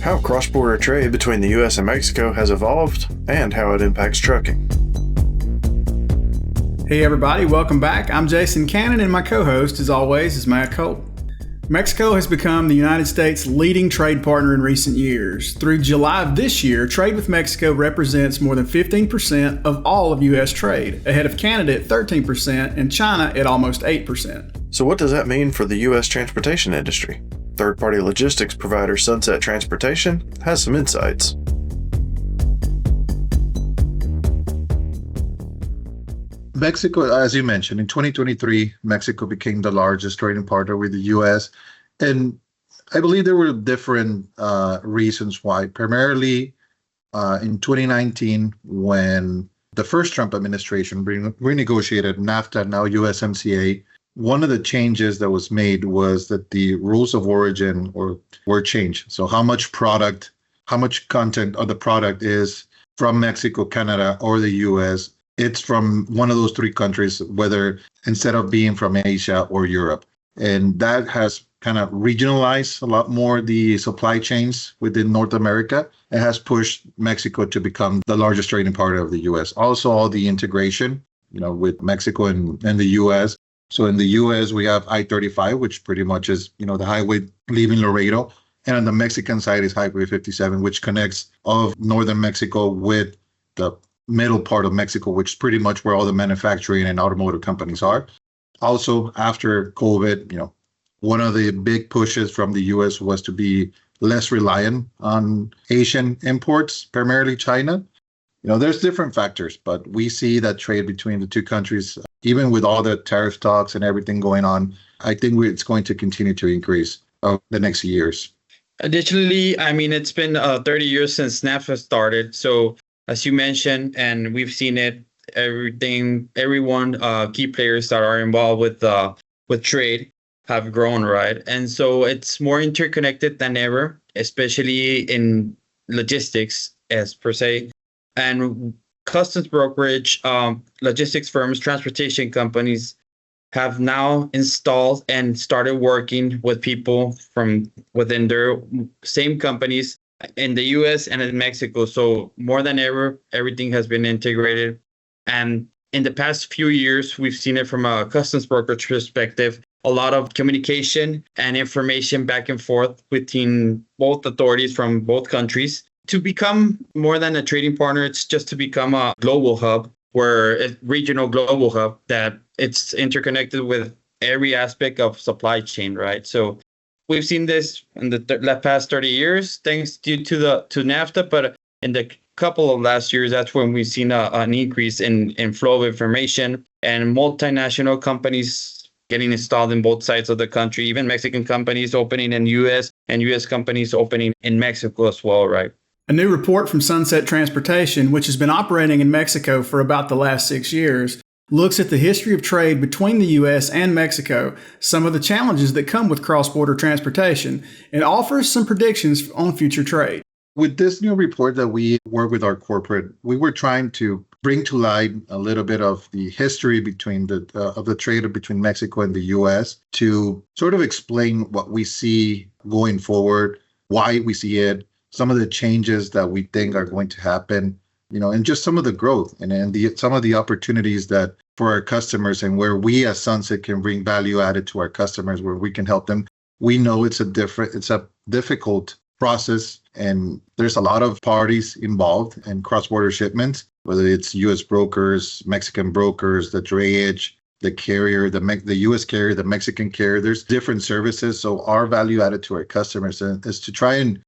how cross-border trade between the U.S. and Mexico has evolved, and how it impacts trucking. Hey everybody, welcome back. I'm Jason Cannon, and my co-host, as always, is Matt Cole. Mexico has become the United States' leading trade partner in recent years. Through July of this year, trade with Mexico represents more than 15% of all of U.S. trade, ahead of Canada at 13% and China at almost 8%. So what does that mean for the U.S. transportation industry? Third-party logistics provider Sunset Transportation has some insights. Mexico, as you mentioned, in 2023, Mexico became the largest trading partner with the U.S. And I believe there were different reasons why. Primarily in 2019, when the first Trump administration renegotiated NAFTA, now USMCA, one of the changes that was made was that the rules of origin were changed. So how much content of the product is from Mexico, Canada, or the U.S., it's from one of those three countries, whether instead of being from Asia or Europe. And that has kind of regionalized a lot more the supply chains within North America. It has pushed Mexico to become the largest trading partner of the U.S. Also, all the integration, with Mexico and the U.S. So in the U.S., we have I-35, which pretty much is, the highway leaving Laredo. And on the Mexican side is Highway 57, which connects all of northern Mexico with the middle part of Mexico, which is pretty much where all the manufacturing and automotive companies are. Also, after COVID, one of the big pushes from the U.S. was to be less reliant on Asian imports, primarily China. There's different factors, but we see that trade between the two countries, even with all the tariff talks and everything going on, I think it's going to continue to increase over the next years. Additionally, it's been 30 years since NAFTA started. So as you mentioned, and we've seen it, everyone, key players that are involved with trade have grown, right? And so it's more interconnected than ever, especially in logistics as per se. And customs brokerage, logistics firms, transportation companies have now installed and started working with people from within their same companies in the U.S. and in Mexico. So more than ever, everything has been integrated. And in the past few years, we've seen it from a customs brokerage perspective, a lot of communication and information back and forth between both authorities from both countries. To become more than a trading partner, it's just to become a global hub, regional global hub, that it's interconnected with every aspect of supply chain, right? So we've seen this in the past 30 years, thanks to NAFTA, but in the couple of last years, that's when we've seen an increase in flow of information and multinational companies getting installed in both sides of the country, even Mexican companies opening in U.S. and U.S. companies opening in Mexico as well, right? A new report from Sunset Transportation, which has been operating in Mexico for about the last 6 years, looks at the history of trade between the U.S. and Mexico, some of the challenges that come with cross-border transportation, and offers some predictions on future trade. With this new report that we work with our corporate, we were trying to bring to light a little bit of the history between the trade between Mexico and the U.S. to sort of explain what we see going forward, why we see it, some of the changes that we think are going to happen, and just some of the growth and some of the opportunities that for our customers and where we as Sunset can bring value added to our customers, where we can help them. We know it's a difficult process, and there's a lot of parties involved in cross-border shipments, whether it's U.S. brokers, Mexican brokers, the drayage, the carrier, the U.S. carrier, the Mexican carrier. There's different services. So our value added to our customers is to try and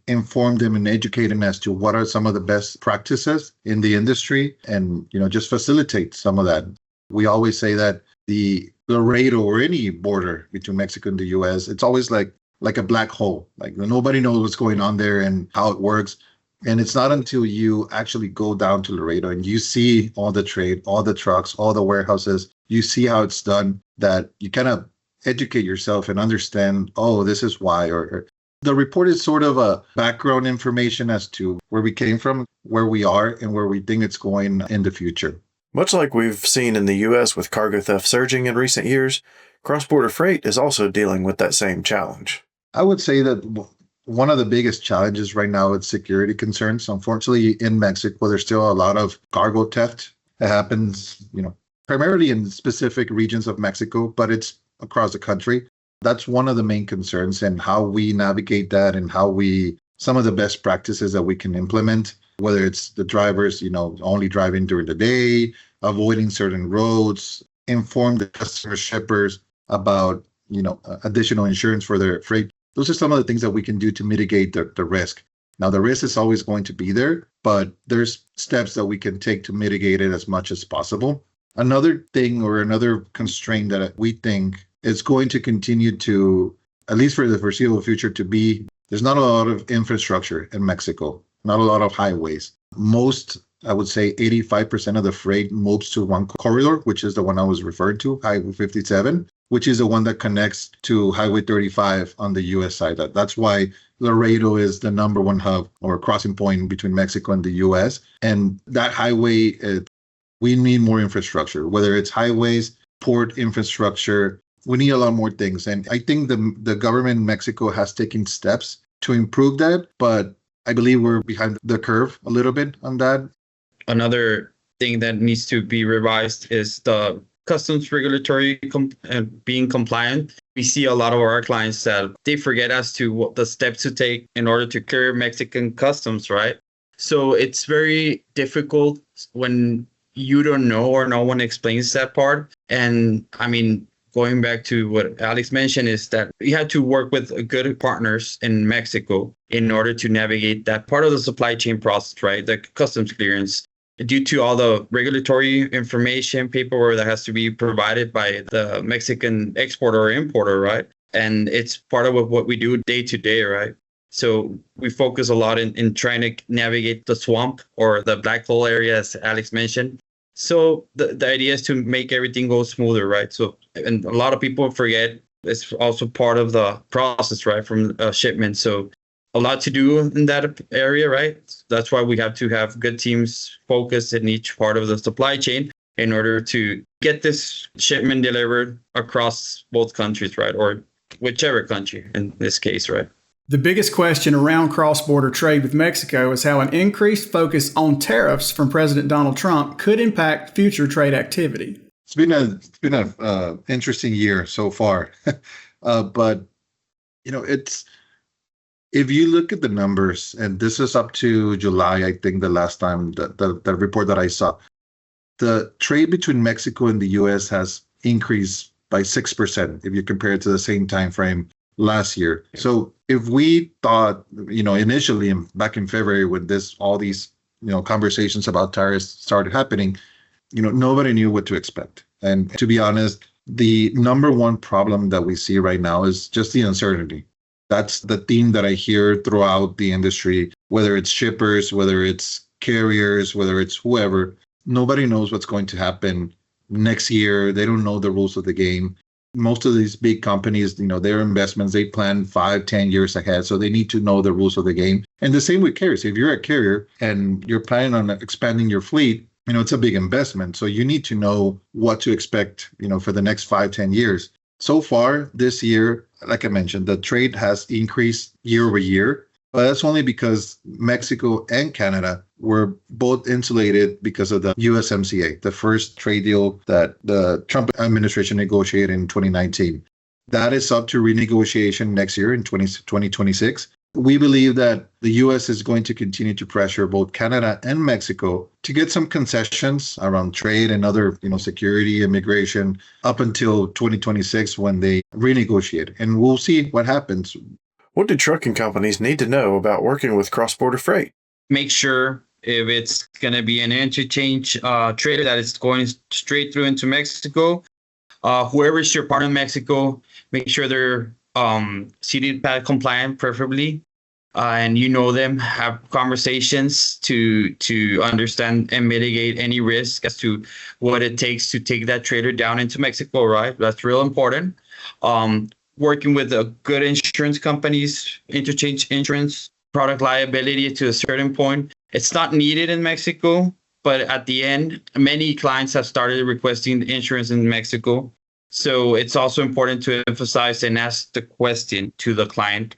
inform them and educate them as to what are some of the best practices in the industry and, just facilitate some of that. We always say that the Laredo or any border between Mexico and the U.S., it's always like a black hole. Like nobody knows what's going on there and how it works. And it's not until you actually go down to Laredo and you see all the trade, all the trucks, all the warehouses, you see how it's done, that you kind of educate yourself and understand, oh, this is why. Or the report is sort of a background information as to where we came from, where we are, and where we think it's going in the future. Much like we've seen in the U.S. with cargo theft surging in recent years, cross-border freight is also dealing with that same challenge. I would say that one of the biggest challenges right now is security concerns. Unfortunately, in Mexico, there's still a lot of cargo theft that happens, primarily in specific regions of Mexico, but it's across the country. That's one of the main concerns, and how we navigate that, and some of the best practices that we can implement, whether it's the drivers, only driving during the day, avoiding certain roads, inform the customer shippers about, additional insurance for their freight. Those are some of the things that we can do to mitigate the risk. Now, the risk is always going to be there, but there's steps that we can take to mitigate it as much as possible. Another thing, or another constraint that we think is going to continue to, at least for the foreseeable future, to be, there's not a lot of infrastructure in Mexico, not a lot of highways. Most, I would say 85% of the freight moves to one corridor, which is the one I was referring to, Highway 57, which is the one that connects to Highway 35 on the U.S. side. That's why Laredo is the number one hub or crossing point between Mexico and the U.S. And that highway, we need more infrastructure, whether it's highways, port infrastructure. We need a lot more things. And I think the government in Mexico has taken steps to improve that, but I believe we're behind the curve a little bit on that. Another thing that needs to be revised is the customs regulatory being compliant. We see a lot of our clients that they forget as to what the steps to take in order to clear Mexican customs, right? So it's very difficult when you don't know or no one explains that part. And I mean, going back to what Alex mentioned, is that we had to work with good partners in Mexico in order to navigate that part of the supply chain process, right? The customs clearance. Due to all the regulatory information, paperwork that has to be provided by the Mexican exporter or importer, right? And it's part of what we do day to day, right? So we focus a lot in trying to navigate the swamp or the black hole area, as Alex mentioned. So the idea is to make everything go smoother, right? So, and a lot of people forget it's also part of the process, right? From a shipment. So a lot to do in that area, right? That's why we have to have good teams focused in each part of the supply chain in order to get this shipment delivered across both countries, right? Or whichever country in this case, right? The biggest question around cross-border trade with Mexico is how an increased focus on tariffs from President Donald Trump could impact future trade activity. It's been a interesting year so far, but it's. If you look at the numbers, and this is up to July, I think the last time the report that I saw, the trade between Mexico and the U.S. has increased by 6% if you compare it to the same time frame last year. So if we thought, initially back in February when all these, conversations about tariffs started happening, nobody knew what to expect. And to be honest, the number one problem that we see right now is just the uncertainty. That's the theme that I hear throughout the industry, whether it's shippers, whether it's carriers, whether it's whoever. Nobody knows what's going to happen next year. They don't know the rules of the game. Most of these big companies, their investments, they plan 5-10 years ahead. So they need to know the rules of the game. And the same with carriers. If you're a carrier and you're planning on expanding your fleet, it's a big investment. So you need to know what to expect, for the next 5-10 years. So far this year, like I mentioned, the trade has increased year over year, but that's only because Mexico and Canada were both insulated because of the USMCA, the first trade deal that the Trump administration negotiated in 2019. That is up to renegotiation next year in 2026. We believe that the U.S. is going to continue to pressure both Canada and Mexico to get some concessions around trade and other, security, immigration, up until 2026 when they renegotiate. And we'll see what happens. What do trucking companies need to know about working with cross-border freight? Make sure if it's going to be an interchange trader that is going straight through into Mexico, whoever is your partner in Mexico, make sure they're seated pad compliant, preferably, and them, have conversations to understand and mitigate any risk as to what it takes to take that trader down into Mexico, right? That's real important. Working with good insurance companies, interchange insurance, product liability to a certain point. It's not needed in Mexico, but at the end, many clients have started requesting insurance in Mexico. So it's also important to emphasize and ask the question to the client,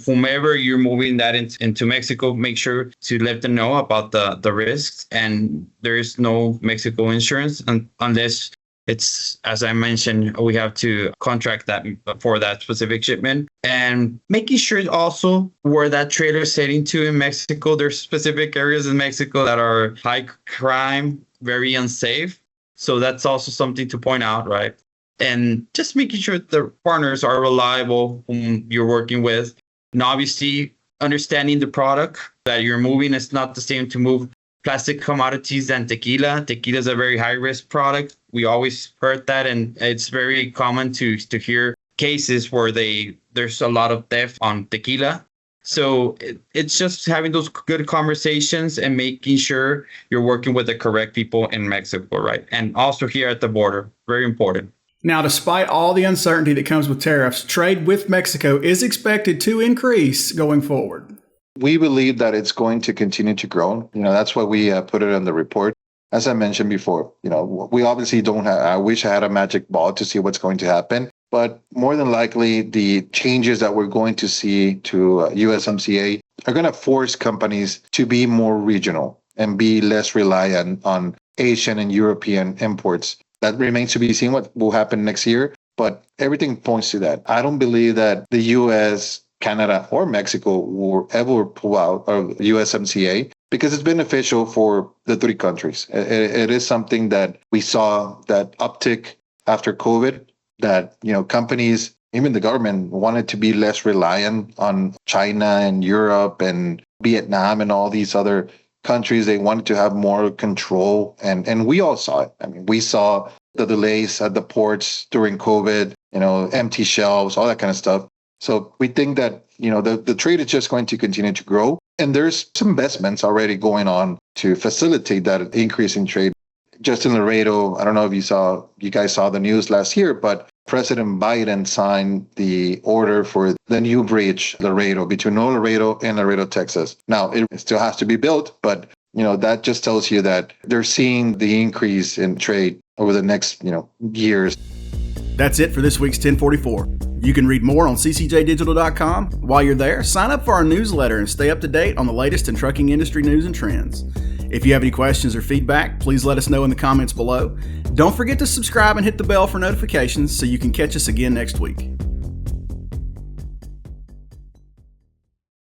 whomever you're moving that into Mexico, make sure to let them know about the risks. And there is no Mexico insurance unless it's, as I mentioned, we have to contract that for that specific shipment. And making sure also where that trailer is heading to in Mexico, there's specific areas in Mexico that are high crime, very unsafe. So that's also something to point out, right? And just making sure the partners are reliable whom you're working with. And obviously, understanding the product that you're moving is not the same to move plastic commodities than tequila. Tequila is a very high-risk product. We always heard that, and it's very common to hear cases where there's a lot of theft on tequila. So it's just having those good conversations and making sure you're working with the correct people in Mexico, right? And also here at the border, very important. Now, despite all the uncertainty that comes with tariffs, trade with Mexico is expected to increase going forward. We believe that it's going to continue to grow. That's why we put it in the report. As I mentioned before, we obviously don't have, I wish I had a magic ball to see what's going to happen. But more than likely, the changes that we're going to see to USMCA are going to force companies to be more regional and be less reliant on Asian and European imports. That remains to be seen what will happen next year, but everything points to that. I don't believe that the U.S., Canada, or Mexico will ever pull out of USMCA because it's beneficial for the three countries. It is something that we saw that uptick after COVID, that companies, even the government, wanted to be less reliant on China and Europe and Vietnam and all these other countries. They wanted to have more control, and we all saw it. I mean, we saw the delays at the ports during COVID, empty shelves, all that kind of stuff. So we think that the trade is just going to continue to grow, and there's some investments already going on to facilitate that increase in trade. Just in Laredo, I don't know if you guys saw the news last year, but President Biden signed the order for the new bridge, Laredo, between Laredo and Laredo, Texas. Now, it still has to be built, but that just tells you that they're seeing the increase in trade over the next years. That's it for this week's 1044. You can read more on ccjdigital.com. While you're there, sign up for our newsletter and stay up to date on the latest in trucking industry news and trends. If you have any questions or feedback, please let us know in the comments below. Don't forget to subscribe and hit the bell for notifications so you can catch us again next week.